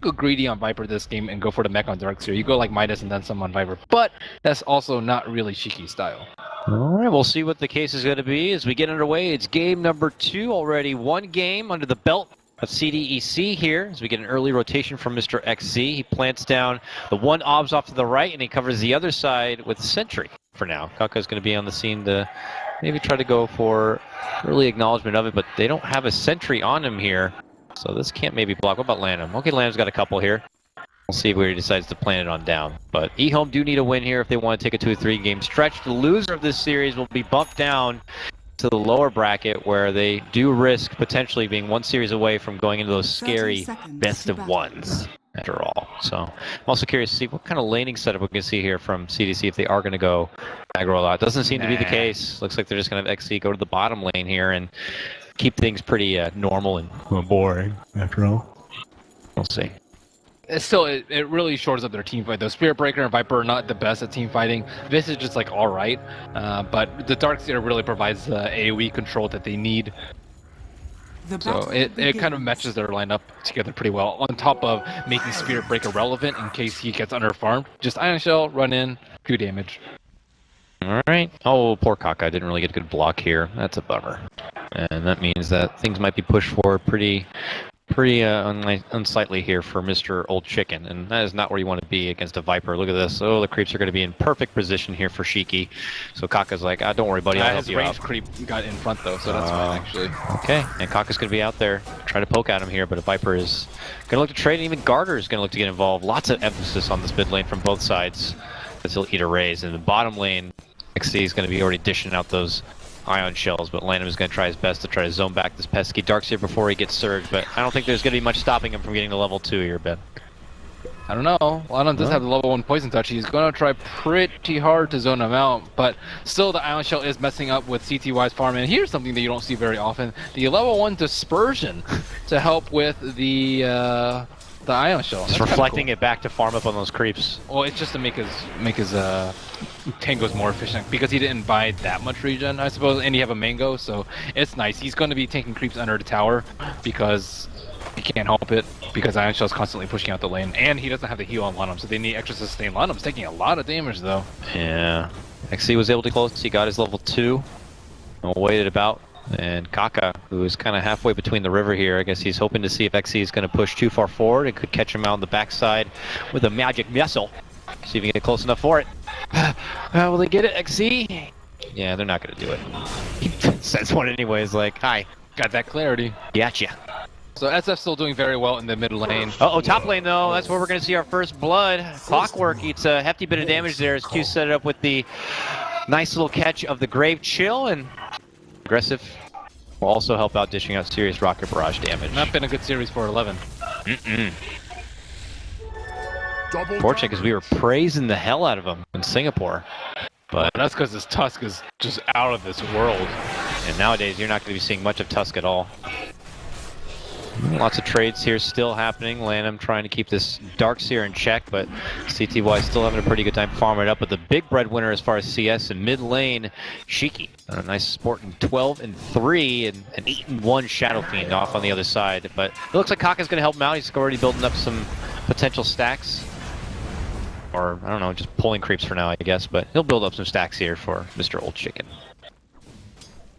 go greedy on Viper this game and go for the mech on Darkseer. You go like Midas and then some on Viper, but that's also not really Shiki style. All right, we'll see what the case is going to be as we get underway. It's game number 2 already. 1 game under the belt of CDEC here as we get an early rotation from Mr. XZ. He plants down the 1 obs off to the right, and he covers the other side with Sentry for now. Kaka's going to be on the scene to maybe try to go for early acknowledgement of it, but they don't have a Sentry on him here, so this can't maybe block. What about Lanham? Okay, Lanham's got a couple here. We'll see where he decides to plant it on down. But EHOME do need a win here if they want to take a 2-3 game stretch. The loser of this series will be bumped down to the lower bracket where they do risk potentially being 1 series away from going into those scary best of 1s after all. So I'm also curious to see what kind of laning setup we can see here from CDC if they are going to go aggro a lot. Doesn't seem to be the case. Looks like they're just going to have XC go to the bottom lane here and keep things pretty normal and boring after all. We'll see. It's still, it really shores up their team fight though. Spirit Breaker and Viper are not the best at team fighting. This is just like alright, but the Darkseer really provides the AoE control that they need. So it kind of matches their lineup together pretty well, on top of making Spirit Breaker relevant in case he gets underfarmed. Just Ion Shell, run in, do damage. Alright. Oh, poor Kaka didn't really get a good block here. That's a bummer. And that means that things might be pushed forward pretty unsightly here for Mr. Old Chicken, and that is not where you want to be against a Viper. Look at this. Oh, the creeps are going to be in perfect position here for Shiki. So Kaka's like, don't worry, buddy, I'll help you out. His range creep got in front, though, so that's fine, actually. Okay, and Kaka's going to be out there, try to poke at him here, but a Viper is going to look to trade, and even Garter is going to look to get involved. Lots of emphasis on this mid lane from both sides, as he'll eat a raise. In the bottom lane, XC is going to be already dishing out those Ion Shells, but Lanham is going to try his best to try to zone back this pesky Darkseer before he gets surged, but I don't think there's going to be much stopping him from getting to level 2 here, Ben. I don't know. Lanham does have the level 1 Poison Touch. He's going to try pretty hard to zone him out, but still the Ion Shell is messing up with CTY's farm, and here's something that you don't see very often. The level 1 Dispersion to help with the Ion Shell. Just reflecting it back to farm up on those creeps. Well, it's just to make his tangos more efficient, because he didn't buy that much regen, I suppose, and he have a mango, so it's nice. He's going to be taking creeps under the tower because he can't help it, because Ion Shell's constantly pushing out the lane, and he doesn't have the heal on Lanham, so they need extra sustain. Lanham's taking a lot of damage, though. Yeah. XC was able to close. He got his level 2. And waited about. And Kaka, who is kind of halfway between the river here, I guess he's hoping to see if XC is going to push too far forward and could catch him out on the backside with a magic missile. See if he can get close enough for it. Will they get it, XC? Yeah, they're not going to do it. He sends one anyways, like, hi. Got that clarity. Gotcha. So SF's still doing very well in the mid lane. Uh-oh, top lane though, that's where we're going to see our first blood. Clockwork eats a hefty bit of damage there as Q set it up with the nice little catch of the Grave Chill, and aggressive will also help out dishing out serious rocket barrage damage. Not been a good series for 11. Fortunate, because we were praising the hell out of him in Singapore. But that's because his Tusk is just out of this world. And nowadays, you're not going to be seeing much of Tusk at all. Lots of trades here still happening. Lanham trying to keep this Darkseer in check, but CTY still having a pretty good time farming it up. But the big breadwinner as far as CS in mid lane, Shiki. A nice sporting 12-3 and an 8-1 Shadow Fiend off on the other side. But it looks like Kaka's going to help him out. He's already building up some potential stacks. Or, I don't know, just pulling creeps for now, I guess. But he'll build up some stacks here for Mr. Old Chicken.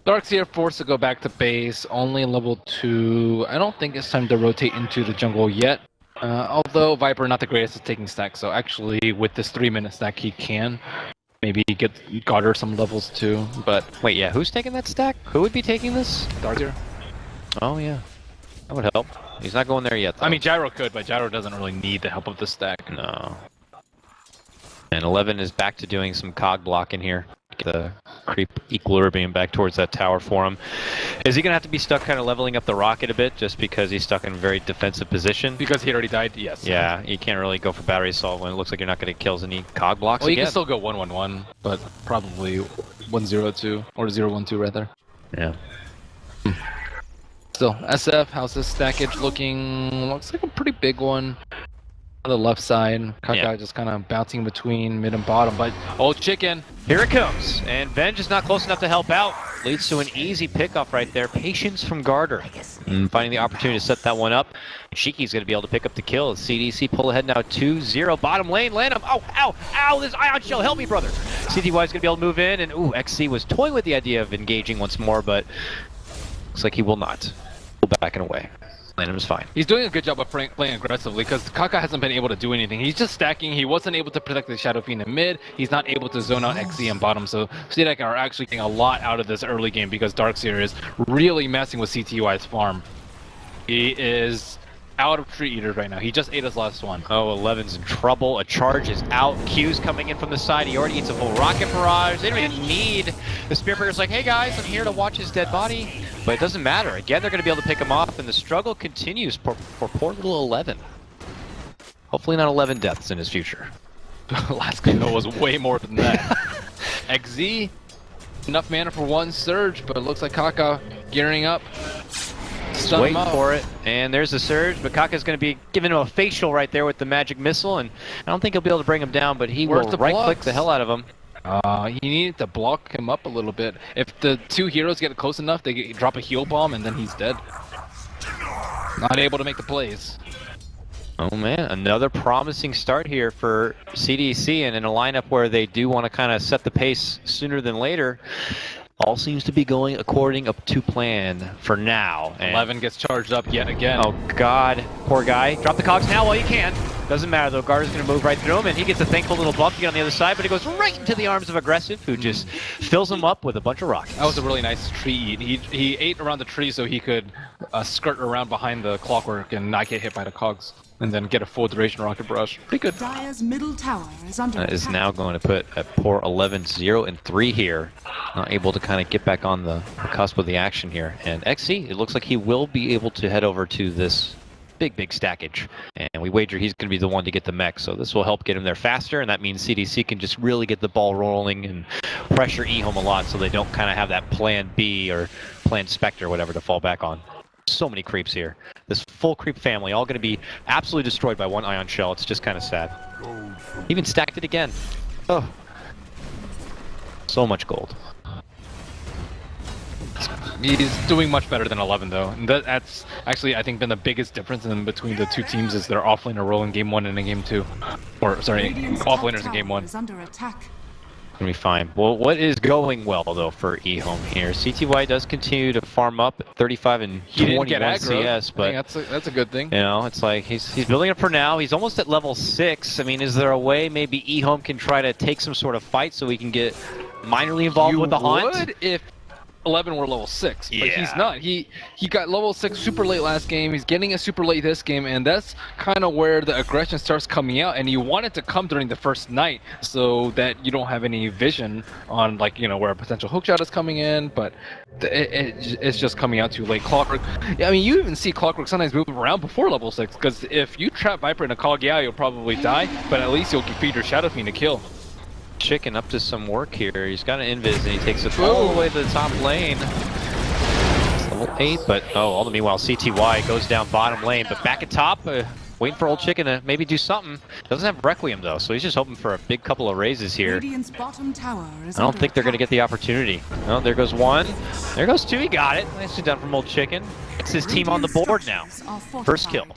Darkseer forced to go back to base, only level 2. I don't think it's time to rotate into the jungle yet. Although Viper not the greatest at taking stacks, so actually with this 3-minute stack he can maybe get Garter some levels too, but... Wait, yeah, who's taking that stack? Who would be taking this? Darkseer. Oh yeah, that would help. He's not going there yet though. I mean, Gyro could, but Gyro doesn't really need the help of the stack. No. And 11 is back to doing some cog blocking here. Get the creep equilibrium back towards that tower for him. Is he going to have to be stuck kind of leveling up the rocket a bit just because he's stuck in a very defensive position? Because he already died, yes. Yeah, you can't really go for battery assault when it looks like you're not going to kill any cog blocks well, again. You can still go 1-1-1, but probably 1-0-2, or 0-1-2 rather. Yeah. Still, SF, how's this stackage looking? Looks like a pretty big one. On the left side, Kaka just kind of bouncing between mid and bottom, but Old Chicken. Here it comes, and Venge is not close enough to help out. leads to an easy pickoff right there. Patience from Garter. Finding the opportunity to set that one up. Shiki's going to be able to pick up the kill. CDC pull ahead now 2-0. Bottom lane, land him. Oh, ow, ow, this ion shell. Help me, brother. CTY is going to be able to move in. And, ooh, XC was toying with the idea of engaging once more, but looks like he will not. Pull back and away. Landham is fine. He's doing a good job of playing aggressively because Kaka hasn't been able to do anything. He's just stacking. He wasn't able to protect the Shadow Fiend in mid. He's not able to zone out XZ in bottom. So CDEC are actually getting a lot out of this early game because Darkseer is really messing with CTY's farm. He is out of Tree Eaters right now. He just ate his last one. Oh, 11's in trouble. A charge is out. Q's coming in from the side. He already eats a full rocket barrage. They don't even need. The Spearbreaker's like, hey guys, I'm here to watch his dead body. But it doesn't matter. Again, they're going to be able to pick him off, and the struggle continues for poor little 11. Hopefully not 11 deaths in his future. Last game though was way more than that. XZ, enough mana for one surge, but it looks like Kaka gearing up. Waiting for it, and there's the surge, but Kaka's going to be giving him a facial right there with the magic missile, and I don't think he'll be able to bring him down, but he will right-click the hell out of him. He needed to block him up a little bit. If the two heroes get close enough, they drop a heal bomb, and then he's dead. Not able to make the plays. Oh man, another promising start here for CDEC, and in a lineup where they do want to kind of set the pace sooner than later. All seems to be going according to plan for now. And 11 gets charged up yet again. Oh god, poor guy. Drop the cogs now while you can. Doesn't matter though, Garter's going to move right through him, and he gets a thankful little bump to get on the other side, but he goes right into the arms of Aggressive, who just fills him up with a bunch of rockets. That was a really nice tree eat. He ate around the tree so he could skirt around behind the clockwork and not get hit by the cogs, and then get a full duration rocket barrage. Pretty good. Dire's middle tower is under That is attack. now going to put a poor 11 0-3 here. Not able to kind of get back on the cusp of the action here. And XC, it looks like he will be able to head over to this big stackage. And we wager he's going to be the one to get the mech. So this will help get him there faster. And that means CDC can just really get the ball rolling and pressure EHOME a lot so they don't kind of have that plan B or plan Spectre or whatever to fall back on. So many creeps here. This full creep family all going to be absolutely destroyed by one ion shell. It's just kind of sad. Even stacked it again. Oh. So much gold. He's doing much better than 11 though. And that's actually, I think, been the biggest difference in between the two teams is their offlaner role in game 1 and in game 2. Or, sorry, Radiant's offlaners in top game tower 1. is under attack. Gonna be fine. Well, what is going well though for EHOME here? CTY does continue to farm up at 35 and He didn't 21 get aggro. CS, but I think that's a good thing. you know, it's like he's building it for now. He's almost at level 6. I mean, is there a way maybe EHOME can try to take some sort of fight so we can get minorly involved with the hunt? You would if 11 were level 6, but Yeah. he's not. He got level 6 super late last game. He's getting it super late this game, and that's kind of where the aggression starts coming out. And you want it to come during the first night so that you don't have any vision on, like, you know, where a potential hookshot is coming in. But it's just coming out too late. Clockwork. I mean, you even see Clockwork sometimes move around before level 6, because if you trap Viper in a cog, yeah, you'll probably die, but at least you'll feed your Shadow Fiend to kill. Chicken up to some work here. He's got an invis and he takes it all the way to the top lane. It's level 8, but all the meanwhile CTY goes down bottom lane, but back at top, waiting for old Chicken to maybe do something. Doesn't have Requiem though, so he's just hoping for a big couple of raises here. Radiant's bottom tower is I don't under think they're going to attack. get the opportunity. Oh, there goes one. There goes two. He got it. Nicely done from old Chicken. It's his team on the board now. Structures are fortified. First kill.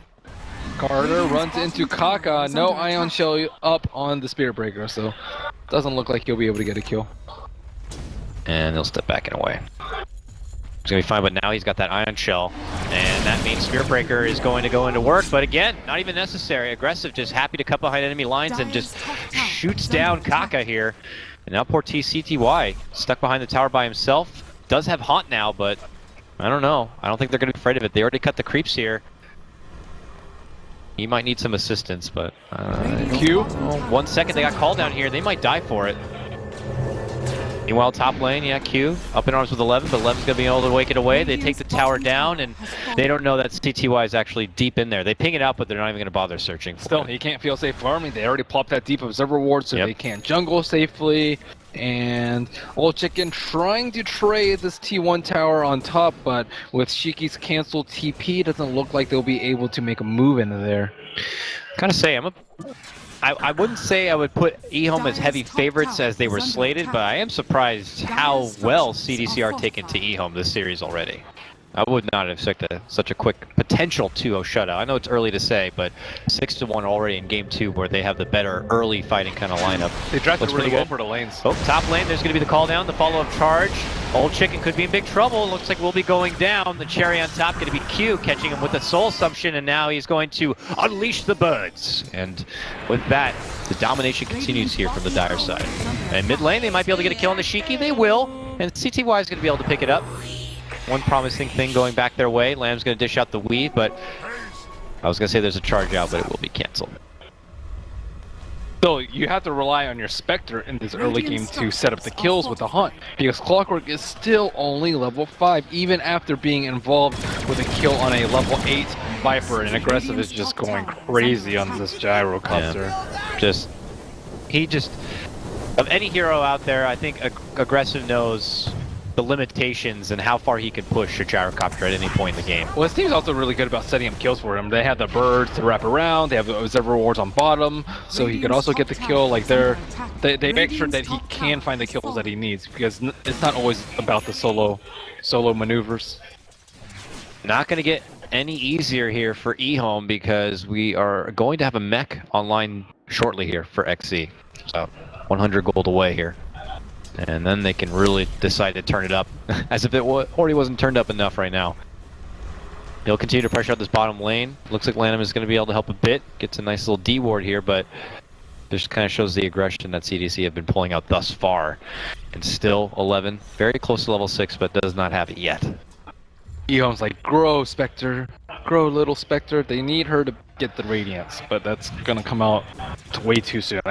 Carter runs into Kaka. No ion shell up on the Spirit Breaker, so doesn't look like he'll be able to get a kill. And he'll step back and away. He's going to be fine, but now he's got that ion shell. And that means Spirit Breaker is going to go into work. But again, not even necessary. Aggressive, just happy to cut behind enemy lines and just shoots down Kaka here. And now poor TCTY, stuck behind the tower by himself. Does have Haunt now, but I don't know. I don't think they're going to be afraid of it. They already cut the creeps here. He might need some assistance, but Q? Oh, 1 second, they got called down here. They might die for it. Meanwhile, top lane, yeah, Q up in arms with 11, but 11's gonna be able to wake it away. They take the tower down, and they don't know that CTY is actually deep in there. They ping it out, but they're not even gonna bother searching for Still, it. he can't feel safe farming. They already popped that deep observer ward, so Yep. they can't jungle safely. And old Chicken trying to trade this T1 tower on top, but with Shiki's canceled TP, it doesn't look like they'll be able to make a move into there. Gotta say, I wouldn't say I would put EHOME as heavy favorites as they were slated, but I am surprised how well CDC are taken to EHOME this series already. I would not have expected such a quick potential 2-0 shutout. I know it's early to say, but 6-1 already in game 2 where they have the better early fighting kind of lineup. They drafted Looks really well good. for the lanes. Oh, top lane, there's going to be the call down, the follow-up charge. Old Chicken could be in big trouble. Looks like we'll be going down. The cherry on top going to be Q, catching him with a soul assumption, and now he's going to unleash the birds. And with that, the domination continues here from the Dire side. And mid lane, they might be able to get a kill on the Shiki. They will. And CTY is going to be able to pick it up. One promising thing going back their way. Lamb's going to dish out the weave, but I was going to say there's a charge out, but it will be canceled. So you have to rely on your Spectre in this early game to set up the kills with the Hunt, because Clockwork is still only level 5, even after being involved with a kill on a level 8 Viper, and Aggressive is just going crazy on this gyrocopter. Yeah. Of any hero out there, I think Aggressive knows the limitations and how far he can push a gyrocopter at any point in the game. Well, his team's also really good about setting up kills for him. They have the birds to wrap around, they have the observer wards on bottom, so he can also get the kill. Like they make sure that he can find the kills that he needs, because it's not always about the solo maneuvers. Not going to get any easier here for EHOME, because we are going to have a mech online shortly here for XC. So 100 gold away here. And then they can really decide to turn it up, as if it already wasn't turned up enough right now. He'll continue to pressure out this bottom lane. Looks like Lanham is going to be able to help a bit. Gets a nice little D ward here, but this kind of shows the aggression that CDC have been pulling out thus far. And still 11, very close to level 6, but does not have it yet. EHOME's like, grow Spectre, grow little Spectre. They need her to get the Radiance, but that's gonna come out way too soon.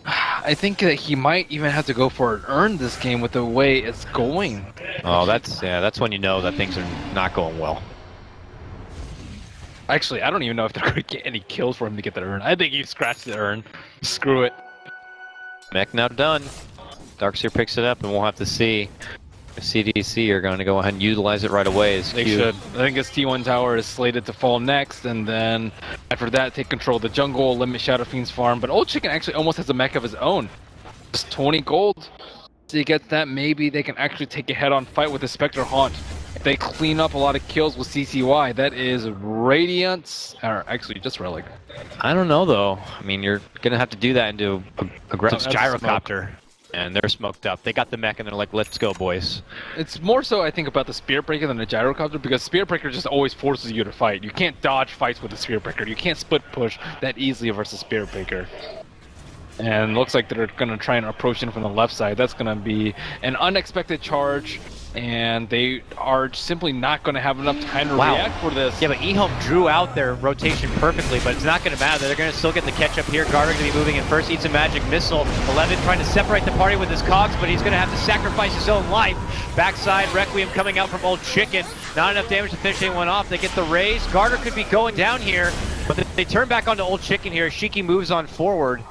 I think that he might even have to go for an earn this game with the way it's going. Oh, that's when you know that things are not going well. Actually, I don't even know if they're going to get any kills for him to get the earn. I think he scratched the earn. Screw it. Mech now done. Darkseer picks it up, and we'll have to see if CDC are going to go ahead and utilize it right away. They should. I think his T1 tower is slated to fall next, and then after that, take control of the jungle, limit Shadow Fiend's farm. But Old Chicken actually almost has a mech of his own. Just 20 gold. So you get that, maybe they can actually take a head-on fight with the Spectre Haunt. If they clean up a lot of kills with CCY, that is Radiance, or actually just Relic. I don't know though. I mean, you're going to have to do that into aggressive gyrocopter. And they're smoked up. They got the mech and they're like, let's go, boys. It's more so, I think, about the Spirit Breaker than the Gyrocopter, because Spirit Breaker just always forces you to fight. You can't dodge fights with the Spirit Breaker. You can't split push that easily versus Spirit Breaker. And looks like they're going to try and approach in from the left side. That's going to be an unexpected charge, and they are simply not going to have enough time to react for this. Yeah, but EHOME drew out their rotation perfectly, but it's not going to matter. They're going to still get the catch up here. Garter going to be moving in first, eats a magic missile. 11 trying to separate the party with his cogs, but he's going to have to sacrifice his own life. Backside, Requiem coming out from Old Chicken. Not enough damage to finish anyone off. They get the raise. Garter could be going down here, but they turn back onto Old Chicken here. Shiki moves on forward.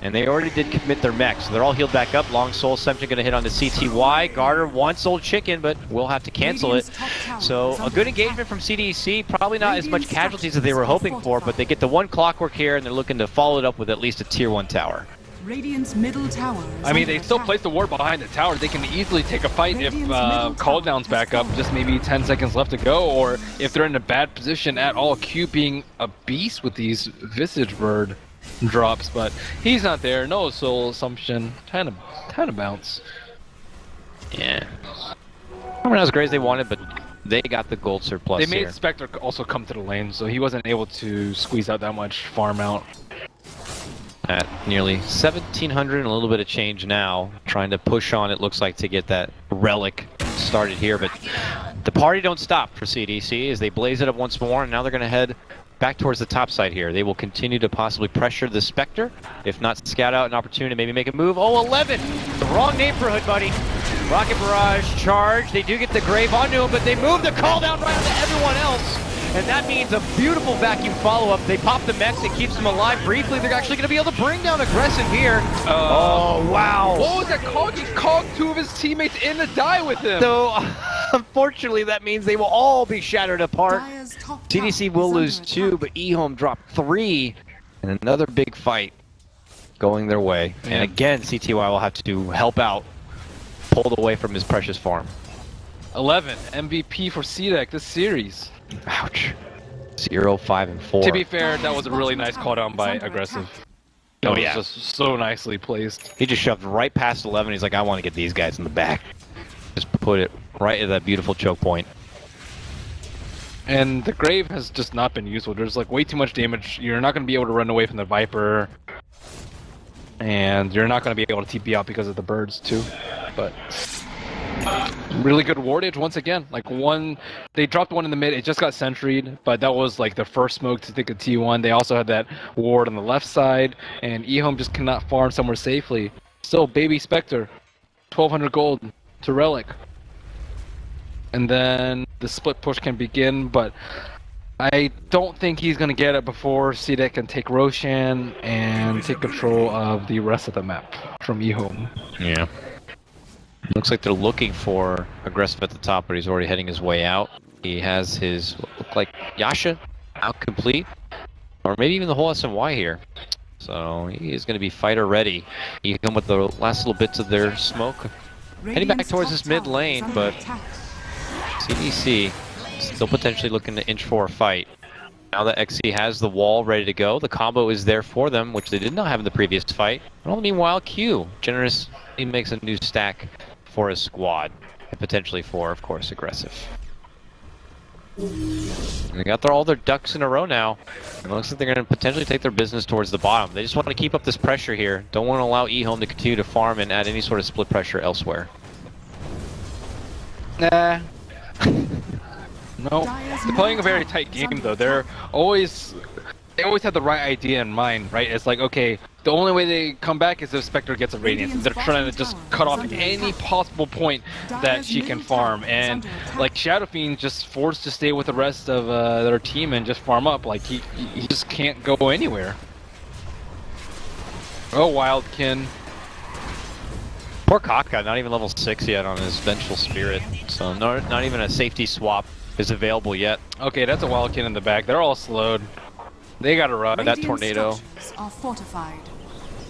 And they already did commit their mech, so they're all healed back up. Long Soul Assumption going to hit on the CTY. Garter wants Old Chicken, but we'll have to cancel it. So a good engagement from CDEC. Probably not as much casualties as they were hoping for, but they get the one Clockwork here, and they're looking to follow it up with at least a tier 1 tower. Radiant's middle tower. I mean, they still place the ward behind the tower. They can easily take a fight if call down's back up, just maybe 10 seconds left to go, or if they're in a bad position at all. Q being a beast with these Visage Bird drops, but he's not there. No soul assumption. Kind of bounce. Yeah. I mean, not as great as they wanted, but they got the gold surplus. They made here. Spectre also come to the lane, so he wasn't able to squeeze out that much farm out. At nearly 1,700 and a little bit of change now, trying to push on, it looks like, to get that relic started here, but the party don't stop for CDC as they blaze it up once more, and now they're going to head back towards the top side here. They will continue to possibly pressure the Spectre, if not scout out an opportunity to maybe make a move. Oh, 11! The wrong name for Hood, buddy. Rocket Barrage, charge. They do get the Grave onto him, but they move the call down right onto everyone else. And that means a beautiful vacuum follow-up. They pop the mechs, it keeps them alive briefly. They're actually going to be able to bring down Aggressive here. Oh, wow. What was that cog? He cogged 2 of his teammates in to die with him. So, unfortunately, that means they will all be shattered apart. CDC will lose 2, but EHOME dropped 3. And another big fight going their way. Yeah. And again, CTY will have to help out, pulled away from his precious farm. 11 MVP for CDEC this series. Ouch. 0, 5, and 4. To be fair, that was a really nice call down by Aggressive. That Oh, was yeah. just so nicely placed. He just shoved right past 11. He's like, I want to get these guys in the back. Just put it right at that beautiful choke point. And the Grave has just not been useful. There's like way too much damage. You're not going to be able to run away from the Viper. And you're not going to be able to TP out because of the birds too. But really good wardage once again. Like they dropped one in the mid. It just got sentryed, but that was like the first smoke to take a T1. They also had that ward on the left side, and EHOME just cannot farm somewhere safely. Still, Baby Spectre, 1,200 gold to Relic. And then the split push can begin, but I don't think he's going to get it before CDEC can take Roshan and take control of the rest of the map from EHOME. Yeah. Looks like they're looking for Aggressive at the top, but he's already heading his way out. He has his, what look like Yasha out complete, or maybe even the whole SNY here. So he is going to be fighter ready. He come with the last little bits of their smoke. Heading back towards this mid lane, but CDEC still potentially looking to inch for a fight. Now that XC has the wall ready to go, the combo is there for them, which they did not have in the previous fight. Well, meanwhile, Q generously makes a new stack for his squad, and potentially for, of course, Aggressive. And they got all their ducks in a row now. It looks like they're going to potentially take their business towards the bottom. They just want to keep up this pressure here. Don't want to allow EHOME to continue to farm and add any sort of split pressure elsewhere. Nah. No. They're playing a very tight game though. They always have the right idea in mind, right? It's like, okay, the only way they come back is if Spectre gets a Radiance. They're trying to just cut off any possible point that she can farm. And like Shadow Fiend just forced to stay with the rest of their team and just farm up. Like he just can't go anywhere. Oh, Wildkin. Poor Kaka, not even level 6 yet on his Vengeful Spirit. So not even a safety swap is available yet. Okay, that's a Wildkin in the back. They're all slowed. They gotta run. That tornado. Are fortified.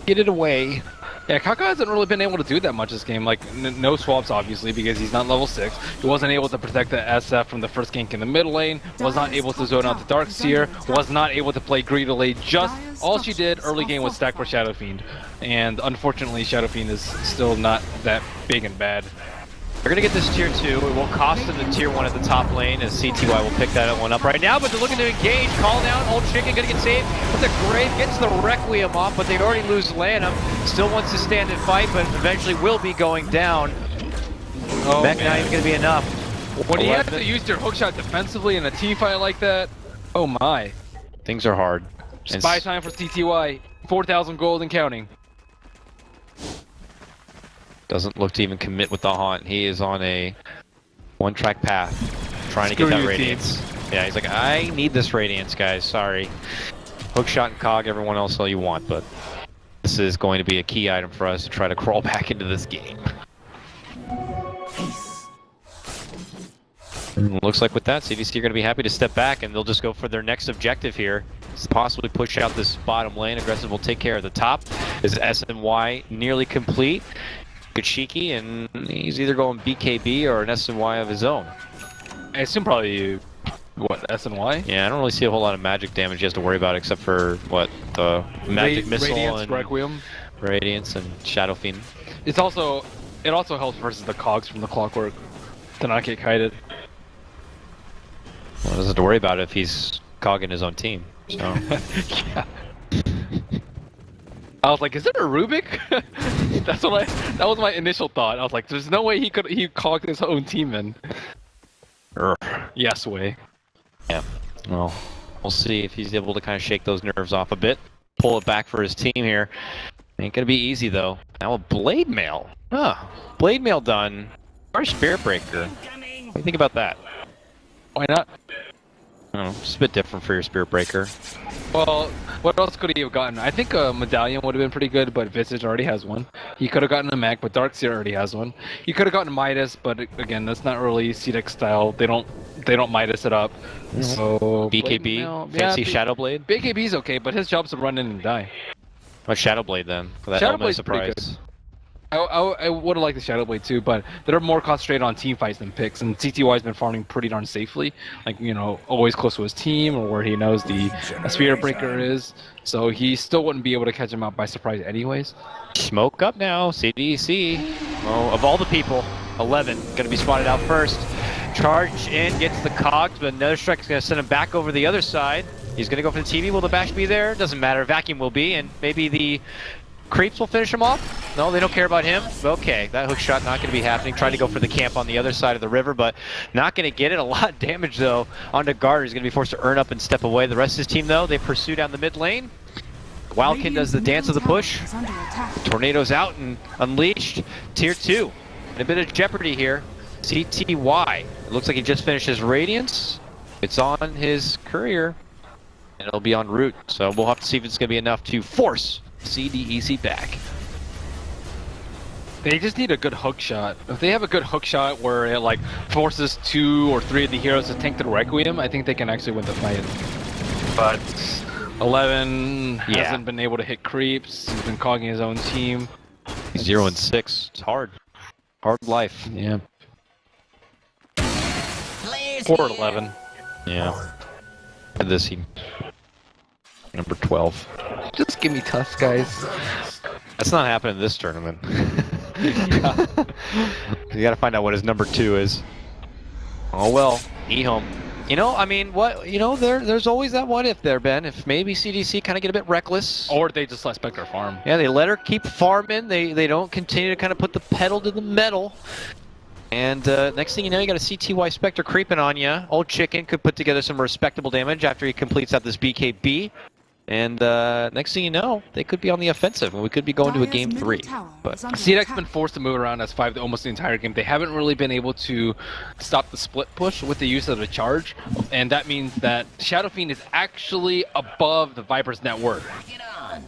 Get it away. Yeah, Kaka hasn't really been able to do that much this game. Like, no swaps, obviously, because he's not level 6. He wasn't able to protect the SF from the first gank in the mid lane. Was not able to zone out the Darkseer. Was not able to play greedily. Just all she did early game was stack for Shadow Fiend. And unfortunately, Shadow Fiend is still not that big and bad. They're going to get this tier 2. It will cost them the tier 1 at the top lane, as CTY will pick that one up right now, but they're looking to engage. Call down, Old Chicken going to get saved, but the Grave gets the Requiem off, but they already lose Lanham. Still wants to stand and fight, but eventually will be going down. Oh, Back not even going to be enough. When you have to use your hookshot defensively in a team fight like that, oh my. Things are hard. Spy time for CTY. 4,000 gold and counting. Doesn't look to even commit with the haunt. He is on a one-track path, trying to get that Radiance. Yeah, he's like, I need this Radiance, guys. Sorry. Hookshot and Cog, everyone else all you want, but this is going to be a key item for us to try to crawl back into this game. Looks like with that, CDC are going to be happy to step back, and they'll just go for their next objective here. Possibly push out this bottom lane. Aggressive will take care of the top. Is SNY nearly complete? Kashiki, and he's either going BKB or an SNY of his own. I assume probably, what, SNY? Yeah, I don't really see a whole lot of magic damage he has to worry about except for, what, the magic missile Radiance, and Requiem. Radiance and Shadow Fiend. It also helps versus the cogs from the Clockwork to not get kited. Well, he doesn't have to worry about it if he's cogging his own team. So. Yeah. I was like, is it a Rubik? That was my initial thought. I was like, there's no way he cogged his own team in. Yes way. Yeah. Well, we'll see if he's able to kind of shake those nerves off a bit. Pull it back for his team here. Ain't gonna be easy though. Now a Blade Mail. Blade Mail done. Or Spirit Breaker. What do you think about that? Why not? I don't know, just a bit different for your Spirit Breaker. Well, What else could he have gotten? I think a medallion would have been pretty good, but Visage already has one. He could have gotten a mech, but Darkseer already has one. He could have gotten Midas, but again, that's not really CDEC style. They don't Midas it up. So BKB, fancy Shadow Blade. BKB's okay, but his job's to run in and die. What Shadow Blade then? For that Shadow element of Blade's pretty surprise. I would have liked the Shadow Blade too, but they're more concentrated on team fights than picks, and CTY's been farming pretty darn safely. Like, you know, always close to his team or where he knows the Spirit Breaker is, so he still wouldn't be able to catch him out by surprise anyways. Smoke up now, CDEC. Oh, of all the people, 11 gonna be spotted out first. Charge in, gets the cogs, but another strike's gonna send him back over the other side. He's gonna go for the TV. Will the bash be there? Doesn't matter. Vacuum will be, and maybe the creeps will finish him off. No, they don't care about him. Okay, that hook shot not going to be happening. Trying to go for the camp on the other side of the river, but not going to get it. A lot of damage, though, onto Garter. He's going to be forced to earn up and step away. The rest of his team, though, they pursue down the mid lane. Wildkin does the dance of the push. Tornado's out and unleashed. Tier 2. In a bit of jeopardy here. CTY. It looks like he just finished his Radiance. It's on his Courier. And it'll be en route. So we'll have to see if it's going to be enough to force CDEC back. They just need a good hook shot. If they have a good hook shot where it like forces 2 or 3 of the heroes to tank the Requiem, I think they can actually win the fight. But 11 hasn't been able to hit creeps. He's been cogging his own team. 0 and 6. It's hard. Hard life. Yeah. Poor 11. Yeah. And this team. Number 12. Just give me Tusk, guys. That's not happening this tournament. You gotta find out what his number 2 is. Oh well, EHOME. You know, I mean, what? You know, there's always that what if there, Ben. If maybe CDC kind of get a bit reckless. Or they just let Spectre farm. Yeah, they let her keep farming. They don't continue to kind of put the pedal to the metal. And next thing you know, you got a CTY Spectre creeping on you. Old Chicken could put together some respectable damage after he completes out this BKB. And next thing you know, they could be on the offensive, and we could be going to a game 3. But CDEC's been forced to move around as 5 almost the entire game. They haven't really been able to stop the split push with the use of the charge, and that means that Shadow Fiend is actually above the Viper's net worth.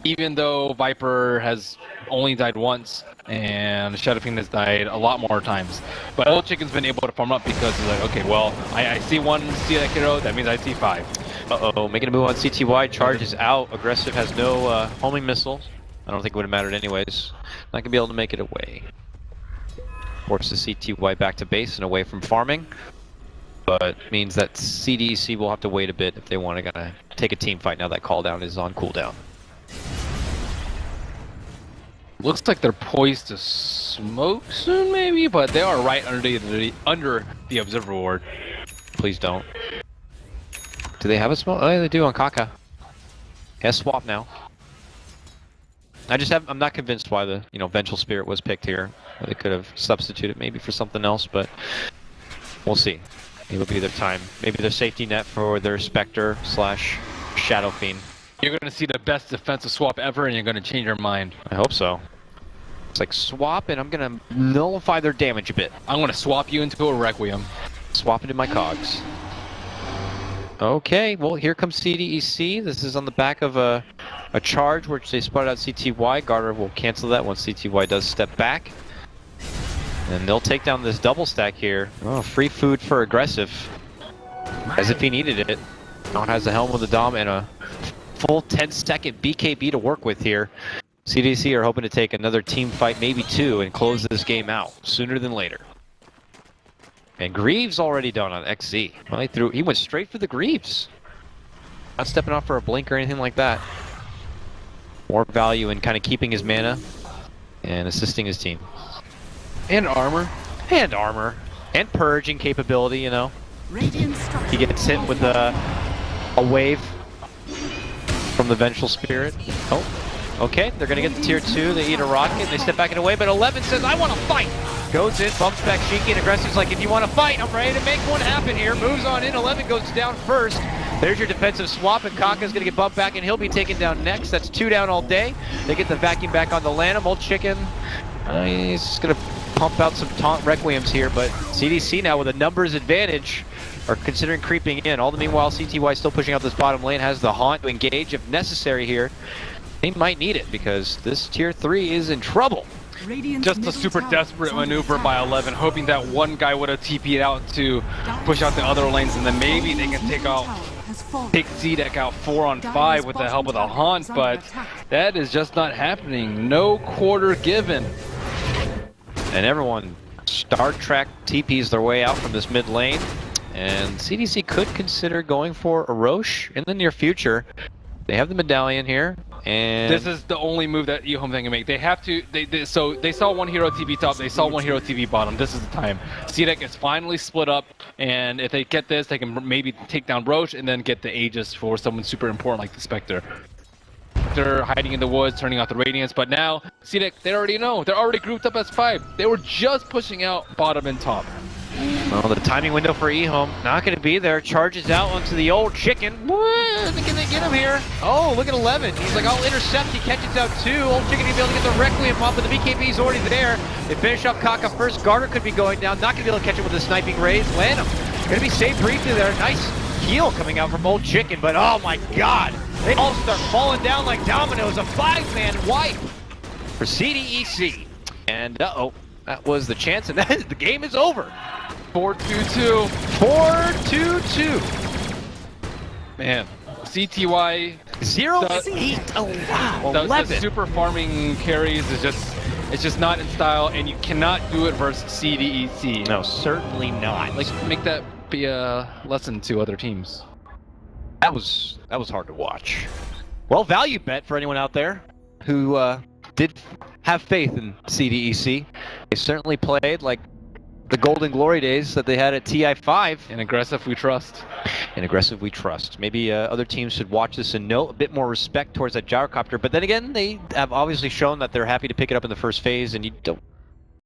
Even though Viper has only died once, and Shadow Fiend has died a lot more times. But Old Chicken's been able to farm up because he's like, okay, well, I see one CDEC hero, that means I see 5. Uh-oh, making a move on CTY. Charge is out. Aggressive has no homing missiles. I don't think it would have mattered anyways. Not going to be able to make it away. Forces CTY back to base and away from farming. But means that CDEC will have to wait a bit if they want to take a team fight now that cooldown is on cooldown. Looks like they're poised to smoke soon, maybe, but they are right under the observer ward. Please don't. Do they have a smoke? Oh, yeah, they do on Kaka. Has swap now. I'm not convinced why the Vengeful Spirit was picked here. They could have substituted maybe for something else, but we'll see. It'll be their time. Maybe their safety net for their Spectre / Shadow Fiend. You're going to see the best defensive swap ever, and you're going to change your mind. I hope so. It's like swap, and I'm going to nullify their damage a bit. I'm going to swap you into a Requiem. Swap into my cogs. Okay, well, here comes CDEC. This is on the back of a charge which they spotted out CTY. Garter will cancel that once CTY does step back. And they'll take down this double stack here. Oh, free food for aggressive. As if he needed it. Now has the helm with the Dom and a full 10-second BKB to work with here. CDC are hoping to take another team fight, maybe 2, and close this game out sooner than later. And Greaves already done on XZ. Well, he went straight for the Greaves. Not stepping off for a blink or anything like that. More value in kind of keeping his mana and assisting his team. And armor. And armor. And purging capability, you know. He gets hit with a wave from the Vengeful Spirit. Oh, okay. They're going to get the tier 2. They eat a rocket. They step back and away. But 11 says, I want to fight. Goes in, bumps back Shiki, and Aggressive's like, if you want to fight, I'm ready to make one happen here. Moves on in. 11 goes down first. There's your defensive swap, and Kaka's going to get bumped back, and he'll be taken down next. That's 2 down all day. They get the vacuum back on the Lanham. Old Chicken, he's going to pump out some taunt Requiems here, but CDC now with a numbers advantage. are considering creeping in. All the meanwhile, CTY still pushing out this bottom lane, has the haunt to engage if necessary here. They might need it because this tier 3 is in trouble. Radiant's Just a middle super tower desperate is under maneuver attack. by 11, hoping that one guy would have TP'd out to push out the other lanes, and then maybe they can take CDEC out 4 on 5 with the help of the haunt, but that is just not happening. No quarter given. And everyone Star Trek TPs their way out from this mid lane. And CDC could consider going for a Roche in the near future. They have the medallion here. And This is the only move that EHOME can make. They have to. So they saw one hero TV top. They saw one hero TV bottom. This is the time. CDEC is finally split up, and if they get this, they can maybe take down Roche and then get the Aegis for someone super important like the Spectre. They're hiding in the woods, turning off the Radiance, but now CDEC, they already know. They're already grouped up as 5. They were just pushing out bottom and top. well, the timing window for EHOME not going to be there. Charges out onto the old chicken. What? Can they get him here? Oh, look at 11. He's like, I'll intercept. He catches out 2. Old chicken will be able to get the Requiem off, but the BKB's already there. They finish up Kaka first. Garter could be going down. Not going to be able to catch him with a sniping raise. Land him. Going to be saved briefly there. Nice heal coming out from old chicken, but oh my god. They all start falling down like dominoes. A 5-man wipe for CDEC. And uh-oh, that was the chance, and the game is over. 4-2-2. 4-2-2. Man, CTY 0-8. Oh wow. the 11. super farming carries is it's just not in style, and you cannot do it versus CDEC. No, certainly not. Like, make that be a lesson to other teams. That was hard to watch. Well, value bet for anyone out there who did have faith in CDEC. They certainly played like the golden glory days that they had at TI5. And aggressive we trust. And aggressive we trust. Maybe other teams should watch this and note a bit more respect towards that gyrocopter. But then again, they have obviously shown that they're happy to pick it up in the first phase, and you don't